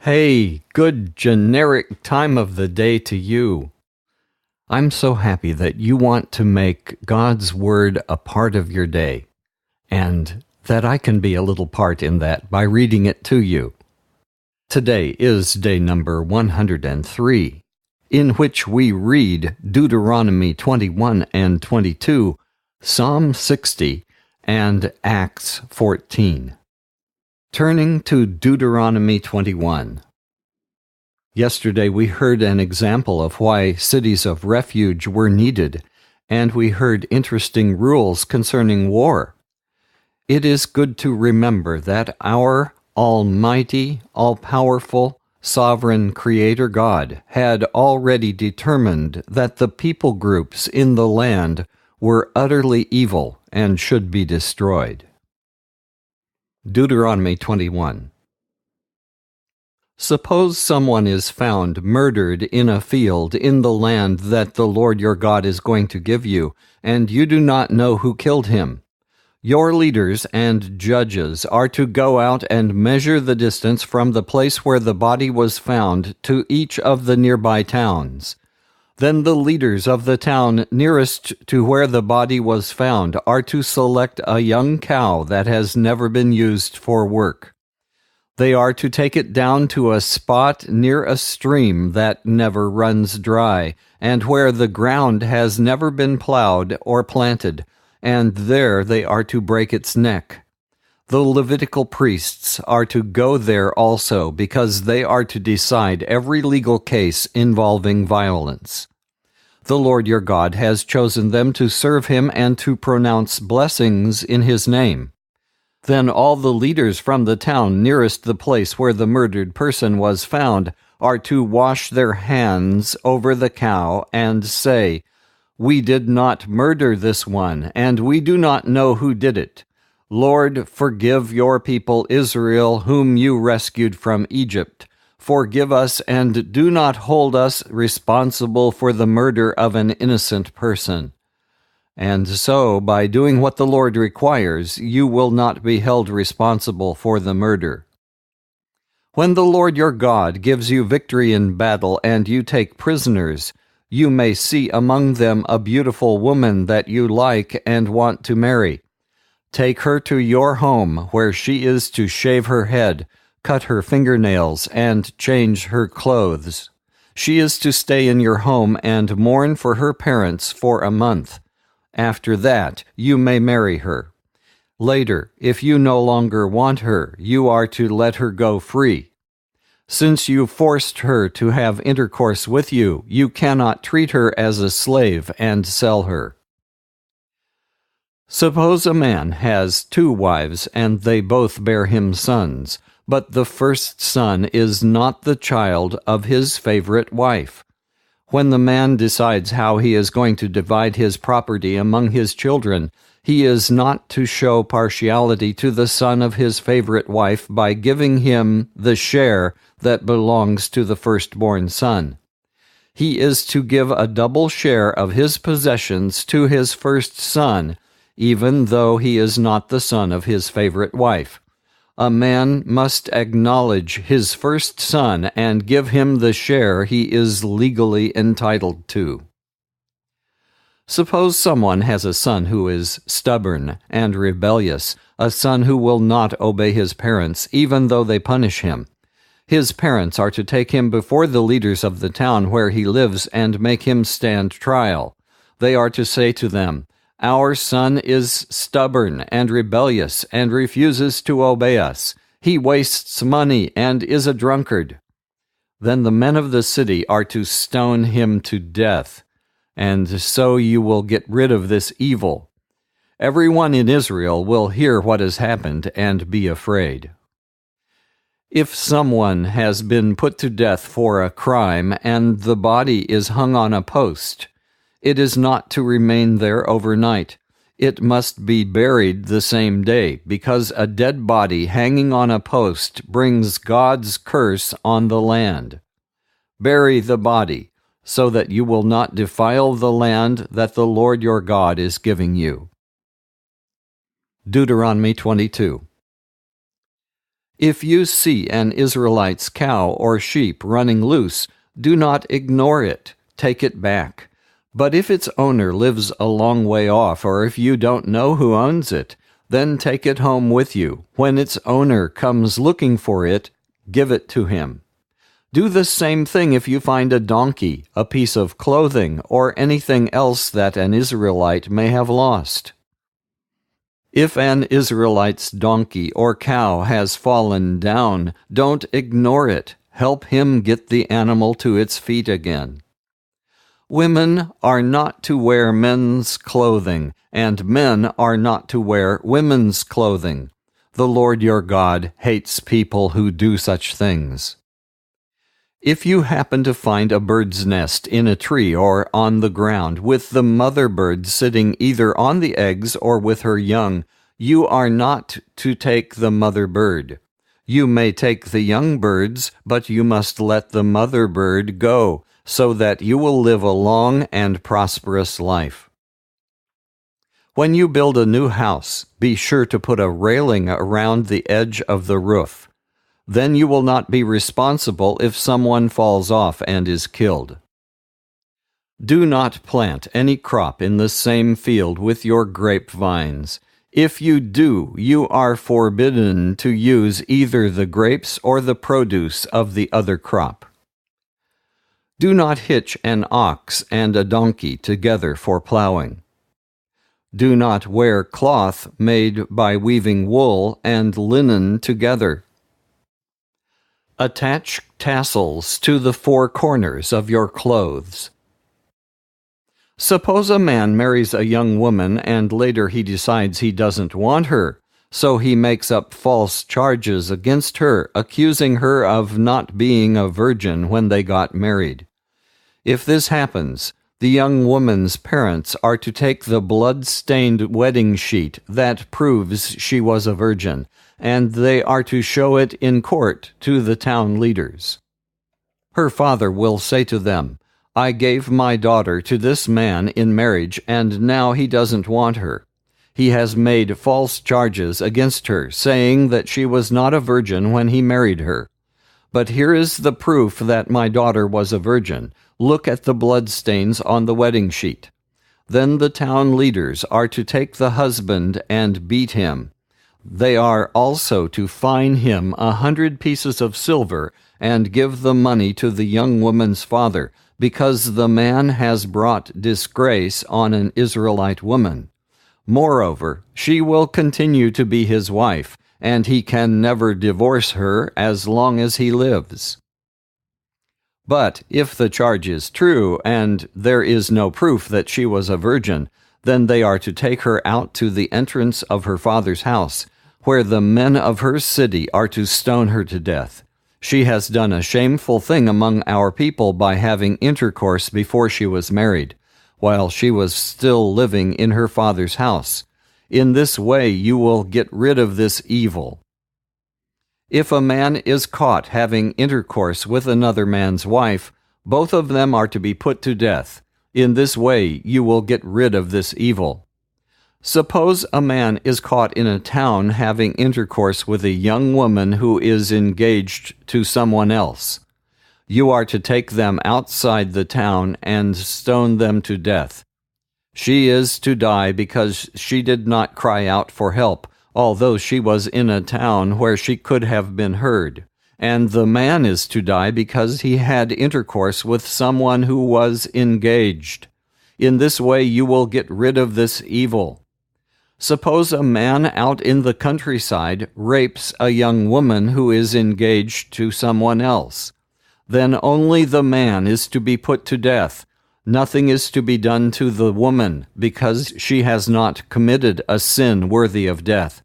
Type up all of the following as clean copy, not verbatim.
Hey, good generic time of the day to you. I'm so happy that you want to make God's Word a part of your day, and that I can be a little part in that by reading it to you. Today is day number 103, in which we read Deuteronomy 21 and 22, Psalm 60, and Acts 14. Turning to Deuteronomy 21. Yesterday we heard an example of why cities of refuge were needed, and we heard interesting rules concerning war. It is good to remember that our almighty, all-powerful, sovereign Creator God had already determined that the people groups in the land were utterly evil and should be destroyed. Deuteronomy 21. Suppose someone is found murdered in a field in the land that the Lord your God is going to give you, and you do not know who killed him. Your leaders and judges are to go out and measure the distance from the place where the body was found to each of the nearby towns. Then the leaders of the town nearest to where the body was found are to select a young cow that has never been used for work. They are to take it down to a spot near a stream that never runs dry, and where the ground has never been plowed or planted, and there they are to break its neck. The Levitical priests are to go there also, because they are to decide every legal case involving violence. The Lord your God has chosen them to serve him and to pronounce blessings in his name. Then all the leaders from the town nearest the place where the murdered person was found are to wash their hands over the cow and say, "We did not murder this one, and we do not know who did it. Lord, forgive your people Israel, whom you rescued from Egypt. Forgive us and do not hold us responsible for the murder of an innocent person." And so, by doing what the Lord requires, you will not be held responsible for the murder. When the Lord your God gives you victory in battle and you take prisoners, you may see among them a beautiful woman that you like and want to marry. Take her to your home, where she is to shave her head, cut her fingernails, and change her clothes. She is to stay in your home and mourn for her parents for a month. After that, you may marry her. Later, if you no longer want her, you are to let her go free. Since you forced her to have intercourse with you, you cannot treat her as a slave and sell her. Suppose a man has 2 wives, and they both bear him sons, but the first son is not the child of his favorite wife. When the man decides how he is going to divide his property among his children, he is not to show partiality to the son of his favorite wife by giving him the share that belongs to the firstborn son. He is to give a double share of his possessions to his first son, even though he is not the son of his favorite wife. A man must acknowledge his first son and give him the share he is legally entitled to. Suppose someone has a son who is stubborn and rebellious, a son who will not obey his parents, even though they punish him. His parents are to take him before the leaders of the town where he lives and make him stand trial. They are to say to them, "Our son is stubborn and rebellious and refuses to obey us. He wastes money and is a drunkard." Then the men of the city are to stone him to death, and so you will get rid of this evil. Everyone in Israel will hear what has happened and be afraid. If someone has been put to death for a crime and the body is hung on a post, it is not to remain there overnight. It must be buried the same day, because a dead body hanging on a post brings God's curse on the land. Bury the body, so that you will not defile the land that the Lord your God is giving you. Deuteronomy 22. If you see an Israelite's cow or sheep running loose, do not ignore it. Take it back. But if its owner lives a long way off, or if you don't know who owns it, then take it home with you. When its owner comes looking for it, give it to him. Do the same thing if you find a donkey, a piece of clothing, or anything else that an Israelite may have lost. If an Israelite's donkey or cow has fallen down, don't ignore it. Help him get the animal to its feet again. Women are not to wear men's clothing, and men are not to wear women's clothing. The Lord your God hates people who do such things. If you happen to find a bird's nest in a tree or on the ground, with the mother bird sitting either on the eggs or with her young, you are not to take the mother bird. You may take the young birds, but you must let the mother bird go, so that you will live a long and prosperous life. When you build a new house, be sure to put a railing around the edge of the roof. Then you will not be responsible if someone falls off and is killed. Do not plant any crop in the same field with your grapevines. If you do, you are forbidden to use either the grapes or the produce of the other crop. Do not hitch an ox and a donkey together for plowing. Do not wear cloth made by weaving wool and linen together. Attach tassels to the four corners of your clothes. Suppose a man marries a young woman and later he decides he doesn't want her, so he makes up false charges against her, accusing her of not being a virgin when they got married. If this happens, the young woman's parents are to take the blood-stained wedding sheet that proves she was a virgin, and they are to show it in court to the town leaders. Her father will say to them, I gave my daughter to this man in marriage, and now he doesn't want her. He has made false charges against her, saying that she was not a virgin when he married her. But here is the proof that my daughter was a virgin. Look at the bloodstains on the wedding sheet. Then the town leaders are to take the husband and beat him. They are also to fine him 100 pieces of silver and give the money to the young woman's father, because the man has brought disgrace on an Israelite woman. Moreover, she will continue to be his wife, and he can never divorce her as long as he lives. But if the charge is true, and there is no proof that she was a virgin, then they are to take her out to the entrance of her father's house, where the men of her city are to stone her to death. She has done a shameful thing among our people by having intercourse before she was married, while she was still living in her father's house. In this way you will get rid of this evil. If a man is caught having intercourse with another man's wife, both of them are to be put to death. In this way you will get rid of this evil. Suppose a man is caught in a town having intercourse with a young woman who is engaged to someone else. You are to take them outside the town and stone them to death. She is to die because she did not cry out for help, although she was in a town where she could have been heard. And the man is to die because he had intercourse with someone who was engaged. In this way you will get rid of this evil. Suppose a man out in the countryside rapes a young woman who is engaged to someone else. Then only the man is to be put to death. Nothing is to be done to the woman, because she has not committed a sin worthy of death.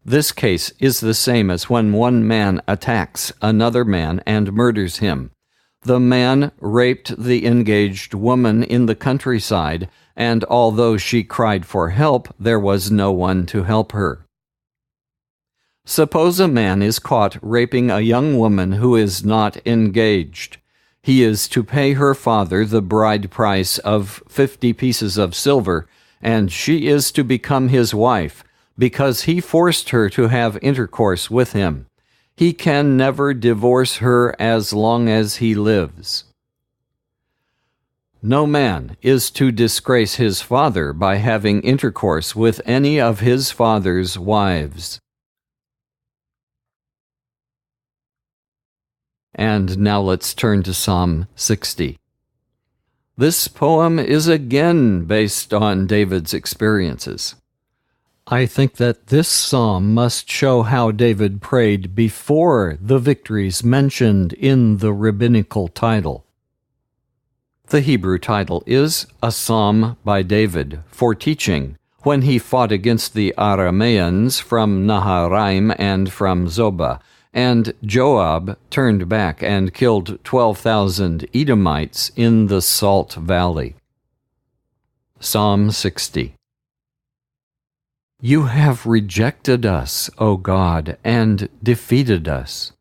This case is the same as when one man attacks another man and murders him. The man raped the engaged woman in the countryside, and although she cried for help, there was no one to help her. Suppose a man is caught raping a young woman who is not engaged. He is to pay her father the bride price of 50 pieces of silver, and she is to become his wife, because he forced her to have intercourse with him. He can never divorce her as long as he lives. No man is to disgrace his father by having intercourse with any of his father's wives. And now let's turn to Psalm 60. This poem is again based on David's experiences. I think that this psalm must show how David prayed before the victories mentioned in the rabbinical title. The Hebrew title is a psalm by David for teaching when he fought against the Arameans from Naharaim and from Zobah, and Joab turned back and killed 12,000 Edomites in the Salt Valley. Psalm 60. You have rejected us, O God, and defeated us.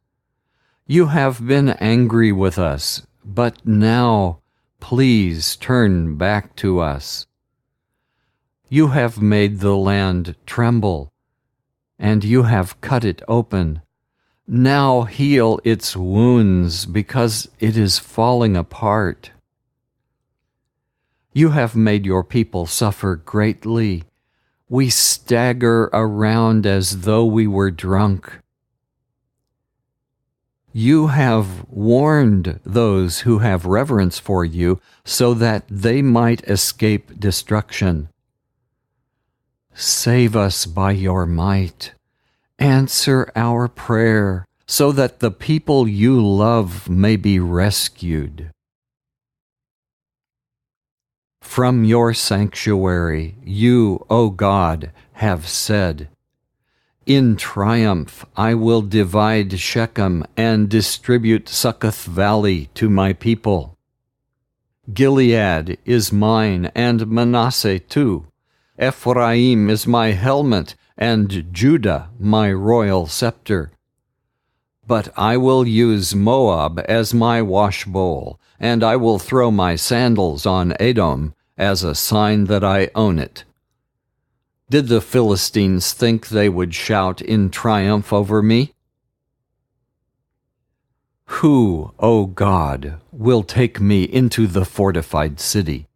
You have been angry with us, but now please turn back to us. You have made the land tremble, and you have cut it open. Now heal its wounds, because it is falling apart. You have made your people suffer greatly. We stagger around as though we were drunk. You have warned those who have reverence for you so that they might escape destruction. Save us by your might. Answer our prayer so that the people you love may be rescued. From your sanctuary, you, O God, have said, in triumph I will divide Shechem and distribute Sukkoth Valley to my people. Gilead is mine, and Manasseh too. Ephraim is my helmet, and Judah my royal scepter. But I will use Moab as my washbowl, and I will throw my sandals on Edom as a sign that I own it. Did the Philistines think they would shout in triumph over me? Who, O God, will take me into the fortified city?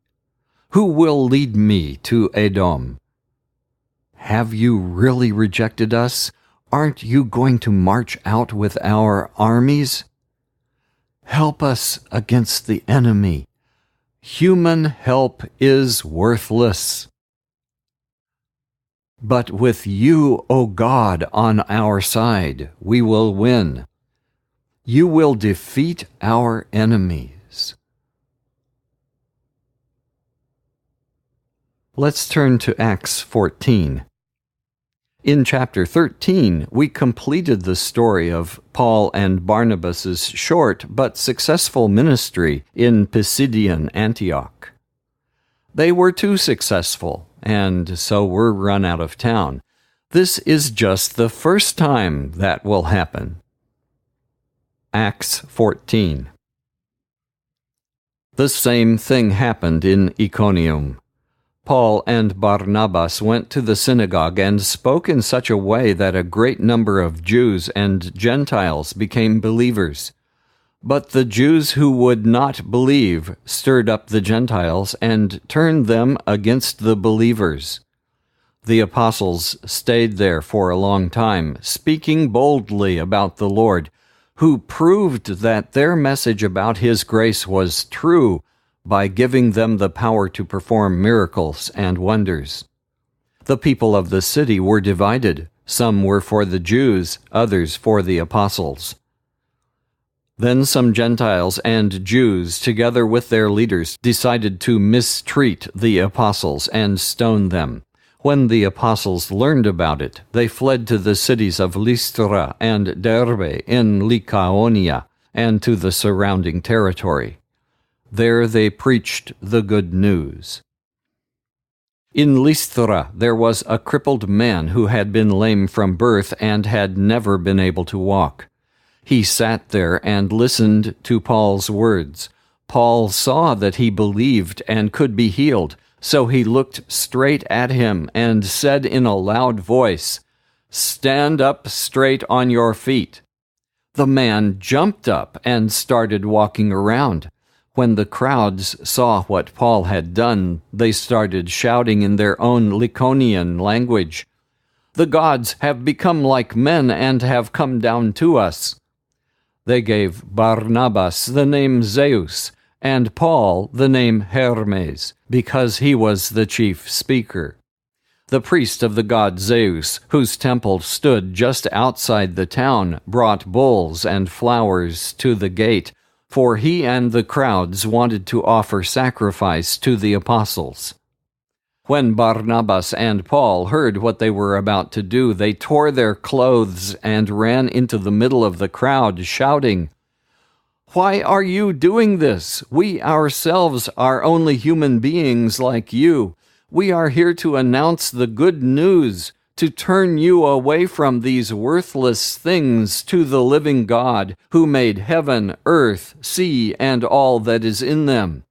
Who will lead me to Edom? Have you really rejected us? Aren't you going to march out with our armies? Help us against the enemy. Human help is worthless. But with you, O God, on our side, we will win. You will defeat our enemies. Let's turn to Acts 14. In chapter 13, we completed the story of Paul and Barnabas' short but successful ministry in Pisidian Antioch. They were too successful, and so were run out of town. This is just the first time that will happen. Acts 14. The same thing happened in Iconium. Paul and Barnabas went to the synagogue and spoke in such a way that a great number of Jews and Gentiles became believers. But the Jews who would not believe stirred up the Gentiles and turned them against the believers. The apostles stayed there for a long time, speaking boldly about the Lord, who proved that their message about His grace was true by giving them the power to perform miracles and wonders. The people of the city were divided. Some were for the Jews, others for the apostles. Then some Gentiles and Jews, together with their leaders, decided to mistreat the apostles and stone them. When the apostles learned about it, they fled to the cities of Lystra and Derbe in Lycaonia and to the surrounding territory. There they preached the good news. In Lystra there was a crippled man who had been lame from birth and had never been able to walk. He sat there and listened to Paul's words. Paul saw that he believed and could be healed, so he looked straight at him and said in a loud voice, "Stand up straight on your feet." The man jumped up and started walking around. When the crowds saw what Paul had done, they started shouting in their own Iconian language, "The gods have become like men and have come down to us." They gave Barnabas the name Zeus, and Paul the name Hermes, because he was the chief speaker. The priest of the god Zeus, whose temple stood just outside the town, brought bulls and flowers to the gate, for he and the crowds wanted to offer sacrifice to the apostles. When Barnabas and Paul heard what they were about to do, they tore their clothes and ran into the middle of the crowd, shouting, "Why are you doing this? We ourselves are only human beings like you. We are here to announce the good news, to turn you away from these worthless things to the living God, who made heaven, earth, sea, and all that is in them.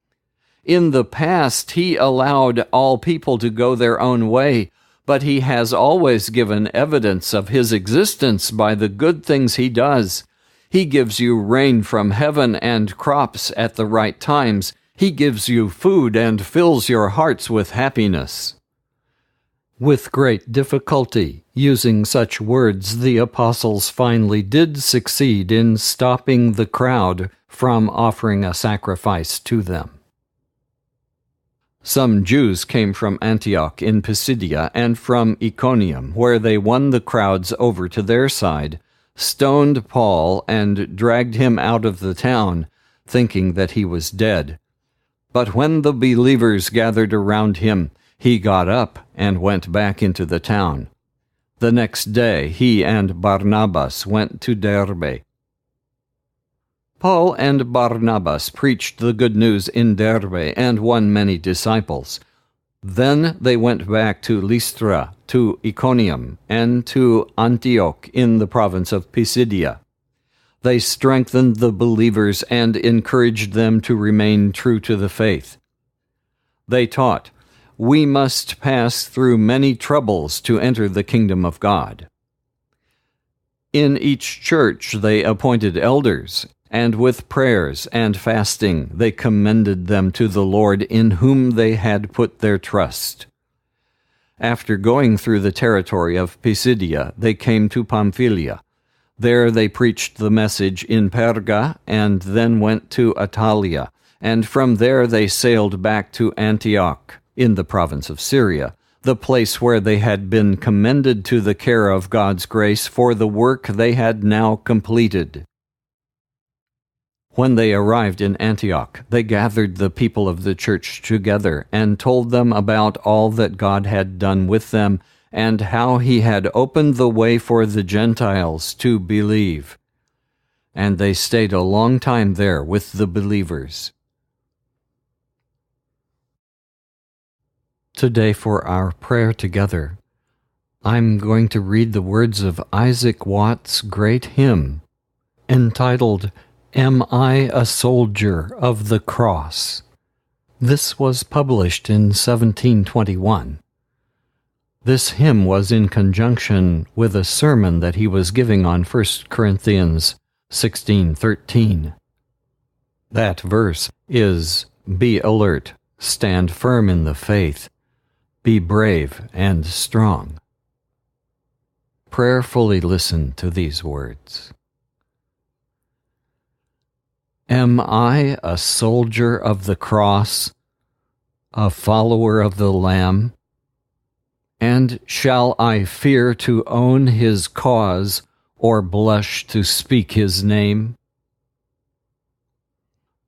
In the past, he allowed all people to go their own way, but he has always given evidence of his existence by the good things he does. He gives you rain from heaven and crops at the right times. He gives you food and fills your hearts with happiness." With great difficulty, using such words, the apostles finally did succeed in stopping the crowd from offering a sacrifice to them. Some Jews came from Antioch in Pisidia and from Iconium, where they won the crowds over to their side, stoned Paul, and dragged him out of the town, thinking that he was dead. But when the believers gathered around him, he got up and went back into the town. The next day he and Barnabas went to Derbe. Paul and Barnabas preached the good news in Derbe and won many disciples. Then they went back to Lystra, to Iconium, and to Antioch in the province of Pisidia. They strengthened the believers and encouraged them to remain true to the faith. They taught, "We must pass through many troubles to enter the kingdom of God." In each church they appointed elders, and with prayers and fasting they commended them to the Lord in whom they had put their trust. After going through the territory of Pisidia, they came to Pamphylia. There they preached the message in Perga and then went to Attalia, and from there they sailed back to Antioch in the province of Syria, the place where they had been commended to the care of God's grace for the work they had now completed. When they arrived in Antioch, they gathered the people of the church together and told them about all that God had done with them and how he had opened the way for the Gentiles to believe. And they stayed a long time there with the believers. Today for our prayer together, I'm going to read the words of Isaac Watts' great hymn, entitled, "Am I a Soldier of the Cross?" This was published in 1721. This hymn was in conjunction with a sermon that he was giving on 1 Corinthians 16:13. That verse is, "Be alert, stand firm in the faith, be brave and strong." Prayerfully listen to these words. Am I a soldier of the cross, a follower of the Lamb? And shall I fear to own his cause, or blush to speak his name?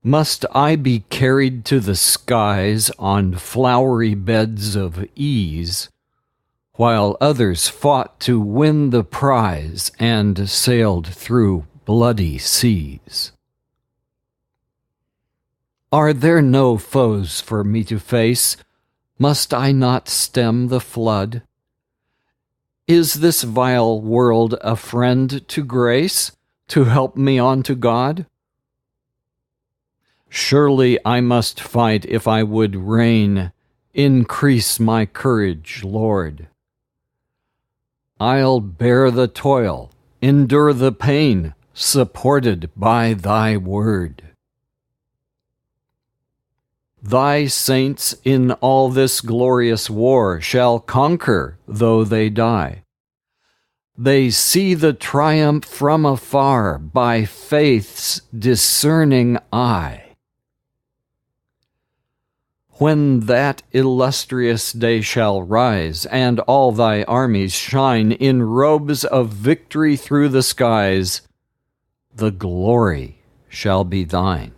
Must I be carried to the skies on flowery beds of ease, while others fought to win the prize and sailed through bloody seas? Are there no foes for me to face? Must I not stem the flood? Is this vile world a friend to grace, to help me on to God? Surely I must fight if I would reign. Increase my courage, Lord. I'll bear the toil, endure the pain, supported by thy word. Thy saints in all this glorious war shall conquer, though they die. They see the triumph from afar by faith's discerning eye. When that illustrious day shall rise, and all thy armies shine in robes of victory through the skies, the glory shall be thine.